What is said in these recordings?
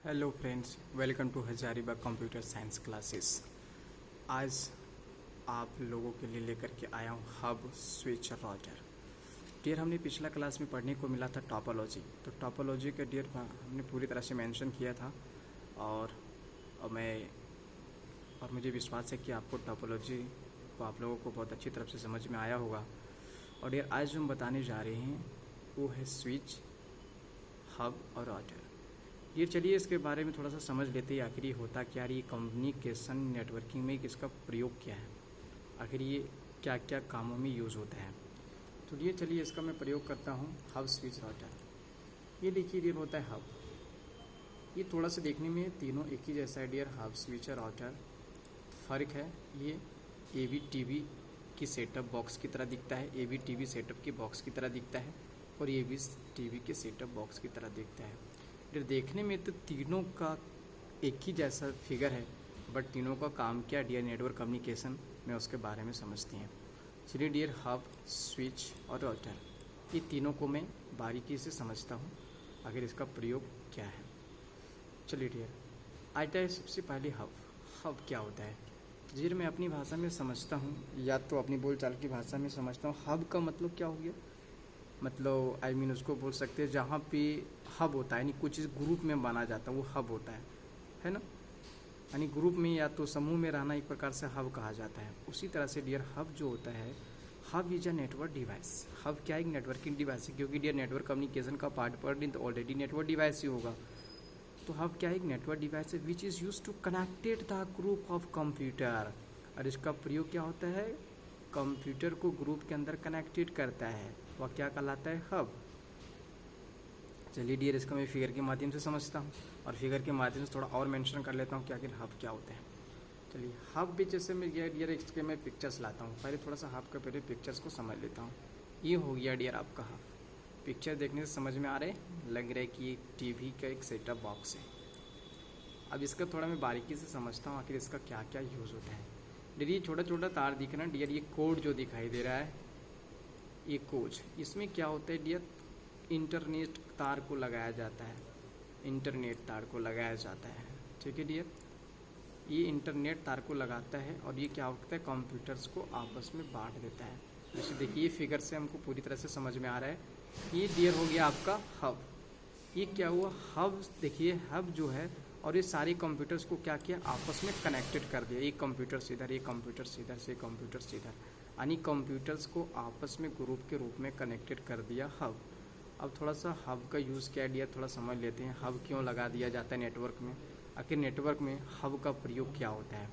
Hello friends, welcome to Hazaribagh computer science classes. आज आप लोगों के लिए लेकर के आया हूँ हब स्विच राउटर। डियर, हमने पिछला क्लास में पढ़ने को मिला था टॉपोलॉजी। तो टॉपोलॉजी का डियर हमने पूरी तरह से मेंशन किया था और मुझे विश्वास है कि आपको टॉपोलॉजी को आप लोगों को बहुत अच्छी तरह से समझ में आया होगा। और डियर, आज जो हम बताने जा रहे हैं वो है स्विच, हब और राउटर। ये चलिए इसके बारे में थोड़ा सा समझ लेते हैं। आखिर ये होता क्या, ये कम्युनिकेशन नेटवर्किंग में इसका प्रयोग क्या है, आखिर ये क्या क्या कामों में यूज़ होता है। तो ये चलिए इसका मैं प्रयोग करता हूँ हब स्विच राउटर। ये देखिए डियर, होता है हब। ये थोड़ा सा देखने में तीनों एक ही जैसा है डियर, हब स्विच और राउटर। फ़र्क है, ये AV/TV की सेटअप बॉक्स की तरह दिखता है, AV/TV सेटअप की बॉक्स की तरह दिखता है, और AV/TV के सेटअप बॉक्स की तरह दिखता है। डियर, देखने में तो तीनों का एक ही जैसा फिगर है, बट तीनों का काम क्या डियर, नेटवर्क कम्युनिकेशन में उसके बारे में समझते हैं। चलिए डियर, हब स्विच और राउटर, ये तीनों को मैं बारीकी से समझता हूँ, आखिर इसका प्रयोग क्या है। चलिए डियर, आता है सबसे पहले हब। हब क्या होता है डियर, मैं अपनी भाषा में समझता हूँ या तो अपनी बोलचाल की भाषा में समझता हूँ। हब का मतलब क्या हो गया, मतलब उसको बोल सकते हैं जहाँ पे हब होता है, यानी कुछ चीज़ ग्रुप में माना जाता है, वो हब होता है ना। यानी ग्रुप में या तो समूह में रहना एक प्रकार से हब कहा जाता है। उसी तरह से डियर, हब जो होता है, hub is a network device. Hub क्या है, एक नेटवर्किंग डिवाइस है, क्योंकि डियर नेटवर्क कम्युनिकेशन का पार्ट पढ़ रही तो ऑलरेडी नेटवर्क डिवाइस ही होगा। तो हब क्या है, एक नेटवर्क डिवाइस है which is use to connected the group of computer. और इसका प्रयोग क्या होता है, कंप्यूटर को ग्रुप के अंदर कनेक्टेड करता है, वह क्या कहलाता है, हब। चलिए डियर, इसका मैं फिगर के माध्यम से समझता हूँ और फिगर के माध्यम से थोड़ा और मेंशन कर लेता हूँ कि आखिर हब क्या होता है। चलिए, हब भी जैसे मैं डियर इसके मैं पिक्चर्स लाता हूँ। पहले थोड़ा सा हब का पहले पिक्चर्स को समझ लेता हूँ। ये हो गया डियर आपका हब। पिक्चर देखने से समझ में आ रहे, लग रहा है कि एक TV का एक सेटअप बॉक्स है। अब इसका थोड़ा मैं बारीकी से समझता हूँ आखिर इसका क्या क्या यूज़ होता है। डियर, ये छोटा छोटा तार दिख रहा है डियर, ये कोड जो दिखाई दे रहा है, ये कोच, इसमें क्या होता है डियर, इंटरनेट तार को लगाया जाता है, इंटरनेट तार को लगाया जाता है। ठीक है डियर, ये इंटरनेट तार को लगाता है और ये क्या होता है, कंप्यूटर्स को आपस में बांट देता है। जैसे देखिए, ये फिगर से हमको पूरी तरह से समझ में आ रहा है। ये डियर हो गया आपका हब। ये क्या हुआ, हब देखिए, हब जो है और ये सारे कंप्यूटर्स को क्या किया, आपस में कनेक्टेड कर दिया। एक कंप्यूटर से इधर, एक कंप्यूटर से इधर, से कंप्यूटर से इधर, यानी कंप्यूटर्स को आपस में ग्रुप के रूप में कनेक्टेड कर दिया हब। अब थोड़ा सा हब का यूज़ क्या दिया थोड़ा समझ लेते हैं। हब क्यों लगा दिया जाता है नेटवर्क में, आखिर नेटवर्क में हब का प्रयोग क्या होता है।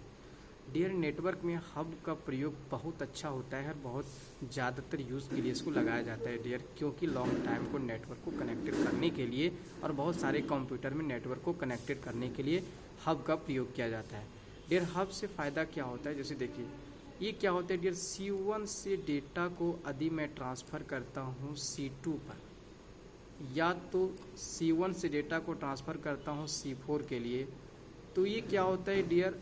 डियर, नेटवर्क में हब का प्रयोग बहुत अच्छा होता है और बहुत ज़्यादातर यूज़ के लिए इसको लगाया जाता है डियर, क्योंकि लॉन्ग टाइम को नेटवर्क को कनेक्टेड करने के लिए और बहुत सारे कंप्यूटर में नेटवर्क को कनेक्टेड करने के लिए हब का प्रयोग किया जाता है। डियर, हब से फ़ायदा क्या होता है, जैसे देखिए, ये क्या होता है डियर, C1 से डेटा को यदि मैं ट्रांसफ़र करता हूँ C2 पर, या तो C1 से डेटा को ट्रांसफ़र करता हूँ C4 के लिए, तो ये क्या होता है डियर,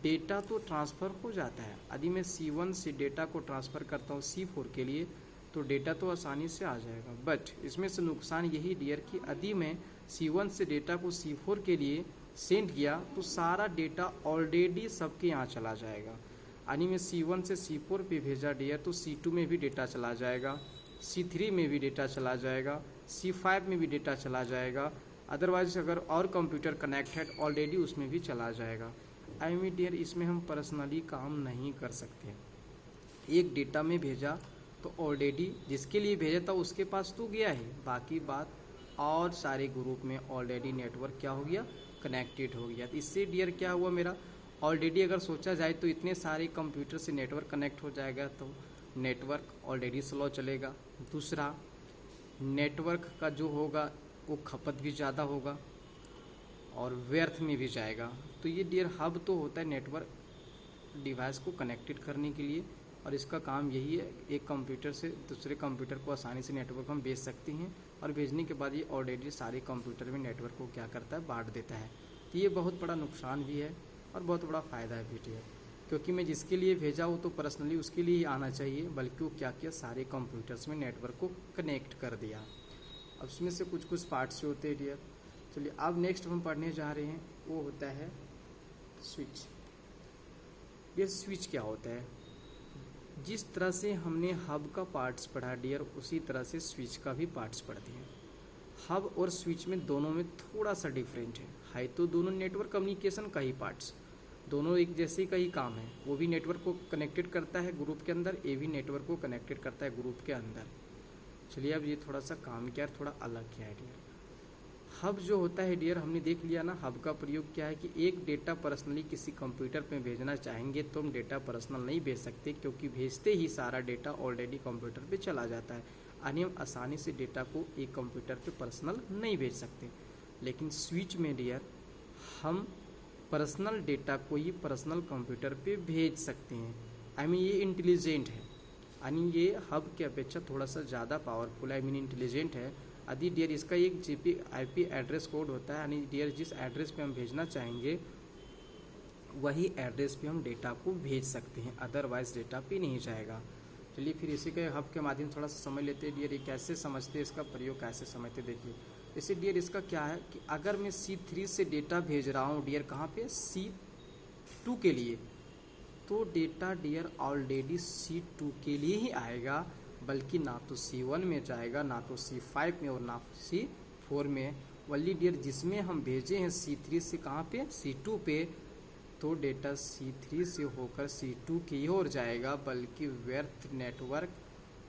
डेटा तो ट्रांसफ़र हो जाता है। यदि मैं C1 से डेटा को ट्रांसफ़र करता हूँ C4 के लिए, तो डेटा तो आसानी से आ जाएगा, बट इसमें से नुकसान यही डियर कि यदि मैं C1 से डेटा को C4 के लिए सेंड किया तो सारा डेटा ऑलरेडी सबके यहाँ चला जाएगा। यानी मैं C1 से C4 पे भेजा डियर, तो C2 में भी डेटा चला जाएगा, C3 में भी डेटा चला जाएगा, C5 में भी डेटा चला जाएगा, अदरवाइज अगर और कंप्यूटर कनेक्टेड ऑलरेडी उसमें भी चला जाएगा। डियर, इसमें हम पर्सनली काम नहीं कर सकते। एक डेटा में भेजा तो ऑलरेडी जिसके लिए भेजा था उसके पास तो गया है, बाकी बात और सारे ग्रुप में ऑलरेडी नेटवर्क क्या हो गया, कनेक्टेड हो गया। तो इससे डियर क्या हुआ, मेरा ऑलरेडी अगर सोचा जाए तो इतने सारे कंप्यूटर से नेटवर्क कनेक्ट हो जाएगा, तो नेटवर्क ऑलरेडी स्लो चलेगा। दूसरा, नेटवर्क का जो होगा वो खपत भी ज़्यादा होगा और व्यर्थ में भी जाएगा। तो ये डियर, हब तो होता है नेटवर्क डिवाइस को कनेक्टेड करने के लिए, और इसका काम यही है, एक कंप्यूटर से दूसरे कंप्यूटर को आसानी से नेटवर्क हम भेज सकते हैं, और भेजने के बाद ये ऑलरेडी सारे कंप्यूटर में नेटवर्क को क्या करता है, बांट देता है। तो ये बहुत बड़ा नुकसान भी है और बहुत बड़ा फ़ायदा है भी डियर, क्योंकि मैं जिसके लिए भेजा वो तो पर्सनली उसके लिए ही आना चाहिए, बल्कि वो क्या किया, सारे कंप्यूटर्स में नेटवर्क को कनेक्ट कर दिया। अब इसमें से कुछ कुछ पार्ट्स होते हैं डियर, चलिए अब नेक्स्ट हम पढ़ने जा रहे हैं वो होता है स्विच। ये स्विच क्या होता है? जिस तरह से हमने हब का पार्ट्स पढ़ा डियर, उसी तरह से स्विच का भी पार्ट्स पढ़ते हैं। हब और स्विच में दोनों में थोड़ा सा डिफरेंट है तो दोनों नेटवर्क कम्युनिकेशन का ही पार्ट्स, दोनों एक जैसे का ही काम है। वो भी नेटवर्क को कनेक्टेड करता है ग्रुप के अंदर, ये भी नेटवर्क को कनेक्टेड करता है ग्रुप के अंदर। चलिए अब ये थोड़ा सा काम क्या है, थोड़ा अलग क्या है डियर। हब जो होता है डियर, हमने देख लिया ना, हब का प्रयोग क्या है कि एक डेटा पर्सनली किसी कंप्यूटर पे भेजना चाहेंगे तो हम डेटा पर्सनल नहीं भेज सकते, क्योंकि भेजते ही सारा डेटा ऑलरेडी कंप्यूटर पे चला जाता है, यानी हम आसानी से डेटा को एक कंप्यूटर पे पर्सनल नहीं भेज सकते। लेकिन स्विच में डियर हम पर्सनल डेटा को ही पर्सनल कंप्यूटर पे भेज सकते हैं। आई मीन ये इंटेलिजेंट है, यानी ये हब के अपेक्षा थोड़ा सा ज़्यादा पावरफुल है, आई मीन इंटेलिजेंट है। यदि डियर इसका एक GPIP एड्रेस कोड होता है, यानी डियर जिस एड्रेस पे हम भेजना चाहेंगे वही एड्रेस पे हम डेटा को भेज सकते हैं, अदरवाइज डेटा पे नहीं जाएगा। चलिए फिर इसी के हब के माध्यम थोड़ा सा समझ लेते हैं डियर, ये कैसे समझते हैं, इसका प्रयोग कैसे समझते। देखिए जैसे डियर इसका क्या है कि अगर मैं C3 से डेटा भेज रहा हूँ डियर कहाँ पे, C2 के लिए, तो डेटा डियर ऑलरेडी C2 के लिए ही आएगा, बल्कि ना तो C1 में जाएगा, ना तो C5 में और ना C4 में। वली डियर जिसमें हम भेजे हैं C3 से कहाँ पे, C2 पे, तो डेटा C3 से होकर C2 की ओर जाएगा, बल्कि व्यर्थ नेटवर्क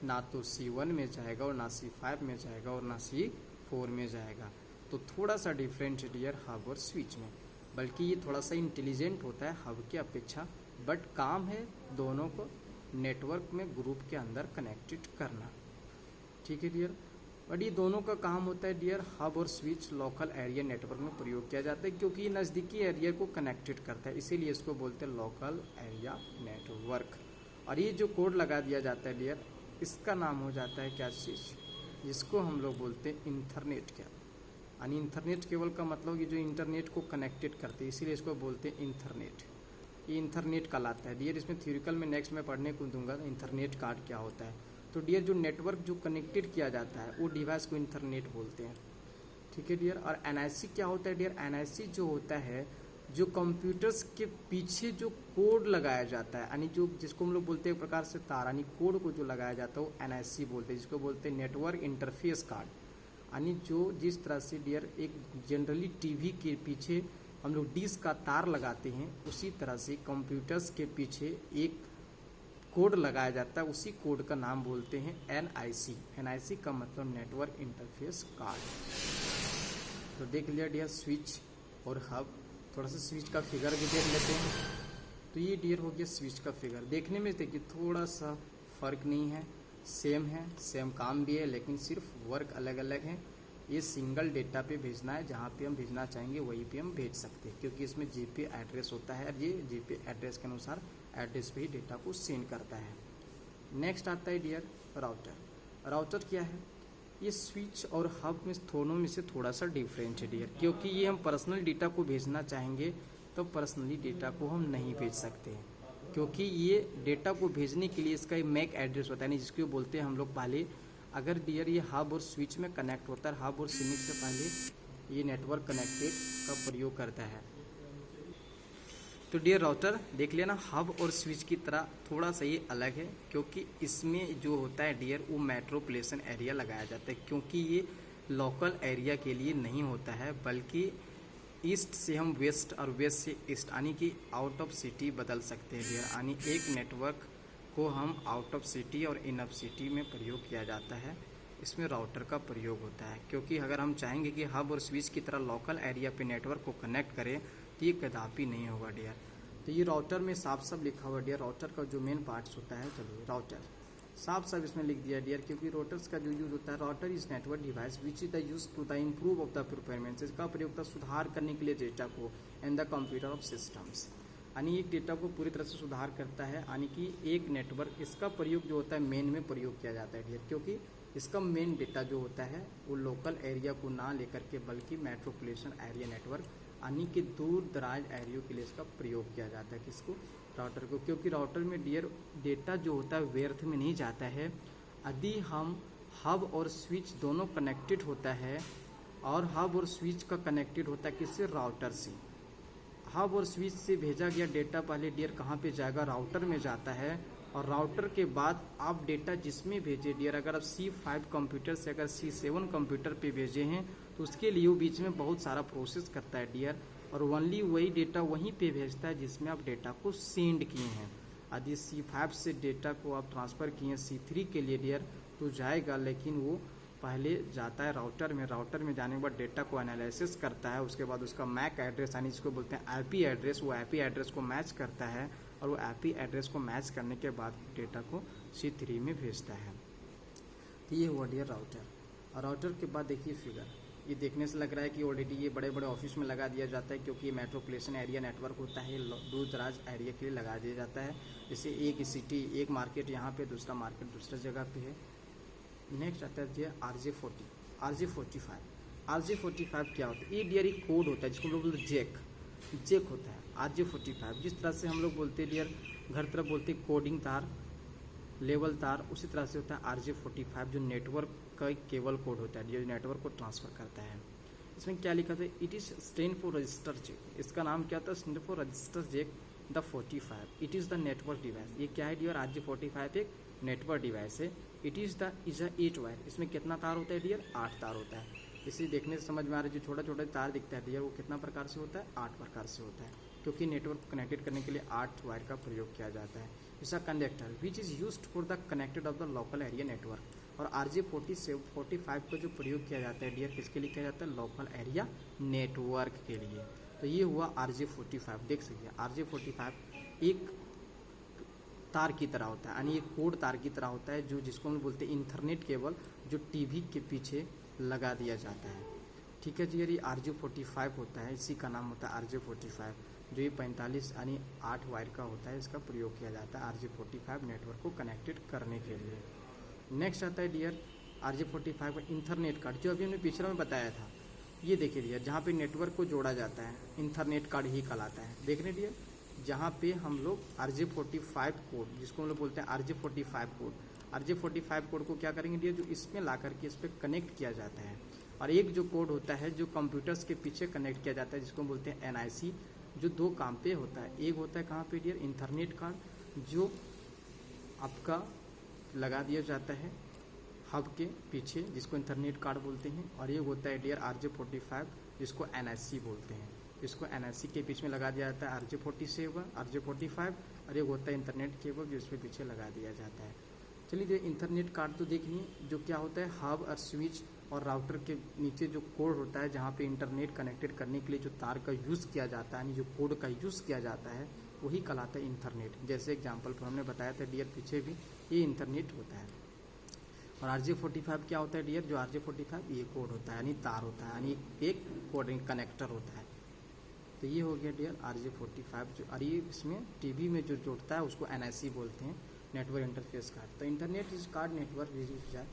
ना तो C1 में जाएगा और ना C5 में जाएगा और ना C4 में जाएगा। तो थोड़ा सा डिफरेंट है डियर हब और स्विच में, बल्कि ये थोड़ा सा इंटेलिजेंट होता है हब की अपेक्षा, बट काम है दोनों को नेटवर्क में ग्रुप के अंदर कनेक्टेड करना। ठीक है डियर, बट ये दोनों का काम होता है डियर, हब और स्विच लोकल एरिया नेटवर्क में प्रयोग किया जाता है, क्योंकि ये नज़दीकी एरिया को कनेक्टेड करता है, इसीलिए इसको बोलते हैं लोकल एरिया नेटवर्क। और ये जो कोड लगा दिया जाता है डियर, इसका नाम हो जाता है क्या चीज़, जिसको हम लोग बोलते हैं इंटरनेट। क्या यानी इंटरनेट केवल का मतलब ये जो इंटरनेट को कनेक्टेड करते हैं, इसीलिए इसको बोलते हैं इंटरनेट। ये इंटरनेट कहलाता है डियर। इसमें थ्योरिकल में नेक्स्ट में पढ़ने को दूंगा इंटरनेट कार्ड क्या होता है। तो डियर जो नेटवर्क जो कनेक्टेड किया जाता है वो डिवाइस को इंटरनेट बोलते हैं। ठीक है डियर। और NIC क्या होता है डियर, NIC जो होता है जो कंप्यूटर्स के पीछे जो कोड लगाया जाता है, यानी जो जिसको हम लोग बोलते हैं एक प्रकार से तार, यानी कोड को जो लगाया जाता है वो NIC बोलते हैं, जिसको बोलते हैं नेटवर्क इंटरफेस कार्ड। यानी जो जिस तरह से डियर एक जनरली टीवी के पीछे हम लोग डिश का तार लगाते हैं, उसी तरह से कंप्यूटर्स के पीछे एक कोड लगाया जाता है, उसी कोड का नाम बोलते हैं NIC। NIC का मतलब नेटवर्क इंटरफेस कार्ड। तो देख लिया डियर स्विच और हब। थोड़ा सा स्विच का फिगर भी देख लेते हैं। तो ये डियर हो गया स्विच का फिगर। देखने में देखिए थोड़ा सा फर्क नहीं है, सेम काम भी है, लेकिन सिर्फ वर्क अलग अलग है। ये सिंगल डेटा पे भेजना है, जहाँ पे हम भेजना चाहेंगे वहीं पे हम भेज सकते हैं, क्योंकि इसमें GP एड्रेस होता है और ये GP एड्रेस के अनुसार एड्रेस पे ही डेटा को सेंड करता है। नेक्स्ट आता है डियर राउटर। राउटर क्या है, ये स्विच और हब में दोनों में से थोड़ा सा डिफरेंट है डियर, क्योंकि ये हम पर्सनल डेटा को भेजना चाहेंगे तो पर्सनली डेटा को हम नहीं भेज सकते हैं, क्योंकि ये डेटा को भेजने के लिए इसका मैक एड्रेस होता है, नहीं जिसको बोलते हैं हम लोग पहले। अगर डियर ये हब और स्विच में कनेक्ट होता है, हब और स्विच से पहले ये नेटवर्क कनेक्टेड का प्रयोग करता है। तो डियर राउटर देख लिया ना, हब और स्विच की तरह थोड़ा सा ये अलग है, क्योंकि इसमें जो होता है डियर वो मेट्रोपॉलिटन एरिया लगाया जाता है, क्योंकि ये लोकल एरिया के लिए नहीं होता है, बल्कि ईस्ट से हम वेस्ट और वेस्ट से ईस्ट, यानी कि आउट ऑफ सिटी बदल सकते हैं डियर। यानी एक नेटवर्क को हम आउट ऑफ सिटी और इन ऑफ सिटी में प्रयोग किया जाता है, इसमें राउटर का प्रयोग होता है। क्योंकि अगर हम चाहेंगे कि हब और स्विच की तरह लोकल एरिया पे नेटवर्क को कनेक्ट करें तो ये कदापि नहीं होगा डियर। तो ये राउटर में साफ साफ लिखा हुआ डियर, राउटर का जो मेन पार्ट्स होता है, चलिए राउटर साफ साफ इसमें लिख दिया डियर, क्योंकि राउटर्स का जो यूज होता है, router is network device which is the use to the improve of the performance. इसका प्रयोग था सुधार करने के लिए डेटा को and the computer of systems, यानी एक डेटा को पूरी तरह से सुधार करता है, यानी कि एक नेटवर्क, इसका प्रयोग जो होता है मेन में प्रयोग किया जाता है डियर, क्योंकि इसका मेन डेटा जो होता है वो लोकल एरिया को ना लेकर के बल्कि मेट्रोपॉलिटन एरिया नेटवर्क, यानी कि दूर दराज एरिया के लिए इसका प्रयोग किया जाता है। किसको, राउटर को, क्योंकि राउटर में डियर डेटा जो होता है व्यर्थ में नहीं जाता है। यदि हम हब और स्विच दोनों कनेक्टेड होता है और हब और स्विच का कनेक्टेड होता है किससे, राउटर से। हब और स्विच से भेजा गया डेटा पहले डियर कहाँ पे जाएगा, राउटर में जाता है, और राउटर के बाद आप डेटा जिसमें भेजे डियर, अगर आप C5 कंप्यूटर से अगर C7 कंप्यूटर पे भेजे हैं तो उसके लिए वो बीच में बहुत सारा प्रोसेस करता है डियर, और ओनली वही डेटा वहीं पे भेजता है जिसमें आप डेटा को सेंड किए हैं। यदि C5 से डेटा को आप ट्रांसफ़र किए हैं C3 के लिए डियर तो जाएगा, लेकिन वो पहले जाता है राउटर में। राउटर में जाने के बाद डेटा को एनालिसिस करता है, उसके बाद उसका मैक एड्रेस यानी जिसको बोलते हैं आईपी एड्रेस, वो आईपी एड्रेस को मैच करता है, और वो आईपी एड्रेस को मैच करने के बाद डेटा को C3 में भेजता है। तो ये हुआ डियर राउटर। और राउटर के बाद देखिए फिगर, ये देखने से लग रहा है कि ऑलरेडी ये बड़े बड़े ऑफिस में लगा दिया जाता है, क्योंकि मेट्रोपोलिटन एरिया नेटवर्क होता है, दूर दराज एरिया के लिए लगा दिया जाता है। जैसे एक सिटी, एक मार्केट यहाँ पे, दूसरा मार्केट दूसरा जगह पे है। नेक्स्ट आता है RJ45। RJ45 क्या होता है, ये डियर एक कोड होता है जिसको हम लोग बोलते हैं जेक होता है। RJ45 जिस तरह से हम लोग बोलते हैं डियर घर तरफ बोलते हैं कोडिंग तार, लेवल तार, उसी तरह से होता है RJ45 जो नेटवर्क का एक केबल कोड होता है जो नेटवर्क को ट्रांसफ़र करता है। इसमें क्या लिखा था, it is stand for register jack. इसका नाम क्या था, stand for register jack the 45। It is the network device. ये क्या है डियर, RJ45 एक नेटवर्क डिवाइस है। It is the 8 wire. इसमें कितना तार होता है डियर, 8 तार होता है। इसे देखने से समझ में आ रहा है, जो छोटा छोटा तार दिखता है डियर वो कितना प्रकार से होता है, 8 प्रकार से होता है, क्योंकि नेटवर्क को कनेक्टेड करने के लिए 8 वायर का प्रयोग किया जाता है। इसका conductor which is used for the connected of the local area network. और RJ45 का जो प्रयोग किया जाता है डियर किसके लिए किया जाता है, लोकल एरिया नेटवर्क के लिए। तो ये हुआ RJ45। देख सकते हैं RJ45 एक तार की तरह होता है, यानी एक कोड तार की तरह होता है, जो जिसको हम बोलते हैं इंटरनेट केबल, जो टीवी के पीछे लगा दिया जाता है। ठीक है जी, ये RJ45 होता है, इसी का नाम होता है RJ45, जो ये 45 यानी 8 वायर का होता है। इसका प्रयोग किया जाता है RJ45 नेटवर्क को कनेक्टेड करने के लिए। नेक्स्ट आता है डियर RJ45 का इंटरनेट कार्ड, जो अभी हमने पिछले में बताया था। ये देखिए डियर, जहाँ पे नेटवर्क को जोड़ा जाता है इंटरनेट कार्ड ही कहलाता है। देख रहे डियर, जहाँ पे हम लोग RJ45 कोड, जिसको हम लोग बोलते हैं RJ45 कोड, RJ45 कोड को क्या करेंगे डियर, जो इसमें ला करके इस पर कनेक्ट किया जाता है। और एक जो कोड होता है जो कंप्यूटर्स के पीछे कनेक्ट किया जाता है, जिसको हम बोलते हैं NIC, जो 2 काम पे होता है। एक होता है कहाँ पे डियर, इंटरनेट कार्ड, जो आपका लगा दिया जाता है हब के पीछे, जिसको इंटरनेट कार्ड बोलते हैं। और ये होता है डियर RJ45, जिसको NIC बोलते हैं, जिसको NIC के बीच में लगा दिया जाता है RJ45, और ये होता है इंटरनेट केबल जो इसके पीछे लगा दिया जाता है। चलिए इंटरनेट कार्ड तो देखिए, जो क्या होता है हब और स्विच और राउटर के नीचे जो कोड होता है, जहाँ पे इंटरनेट कनेक्टेड करने के लिए जो तार का यूज़ किया जाता है, यानी जो कोड का यूज़ किया जाता है, वही कहलाता है इंटरनेट। जैसे एग्जांपल पर हमने बताया था डियर पीछे भी, ये इंटरनेट होता है। और RJ45 क्या होता है डियर, जो RJ45 ये कोड होता है, यानी तार होता है, यानी एक कोडिंग कनेक्टर होता है। तो ये हो गया डियर RJ45 जो, और ये इसमें टीवी में जो जोड़ता है उसको NIC बोलते हैं, नेटवर्क इंटरफेस कार्ड। तो internet is called network use जाए।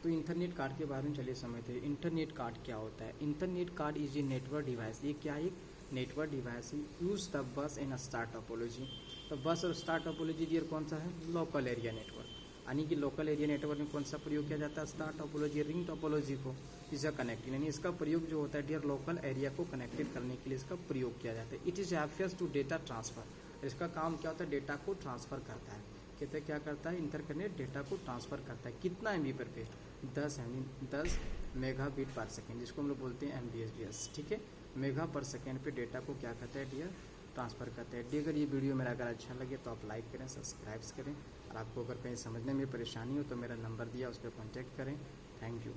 तो इंटरनेट कार्ड के बारे में चलिए समझते हैं। इंटरनेट कार्ड क्या होता है, internet card is a network device. ये क्या है, नेटवर्क डिवाइस है। Use the bus in star topology. तो बस और स्टार टोपोलॉजी डियर कौन सा है, लोकल एरिया नेटवर्क, यानी कि लोकल एरिया नेटवर्क में कौन सा प्रयोग किया जाता है, स्टार टोपोलॉजी, रिंग टोपोलॉजी को इसका कनेक्टिंग, यानी इसका प्रयोग जो होता है डियर लोकल एरिया को कनेक्टेड करने के लिए इसका प्रयोग किया जाता है। It is affairs to data transfer. इसका काम क्या होता है, डेटा को ट्रांसफर करता है। कहते हैं क्या करता है, इंटरकनेक्ट डेटा को ट्रांसफर करता है। कितना MB पर पे, 10 मेगाबिट पर सेकेंड, जिसको हम लोग बोलते हैं MBPS। ठीक है, मेगा पर सेकेंड पे डेटा को क्या करता है डियर, ट्रांसफ़र करता है। अगर ये वीडियो मेरा अगर अच्छा लगे तो आप लाइक करें, सब्सक्राइब करें, और आपको अगर कहीं समझने में परेशानी हो तो मेरा नंबर दिया, उस पर कॉन्टैक्ट करें। Thank you.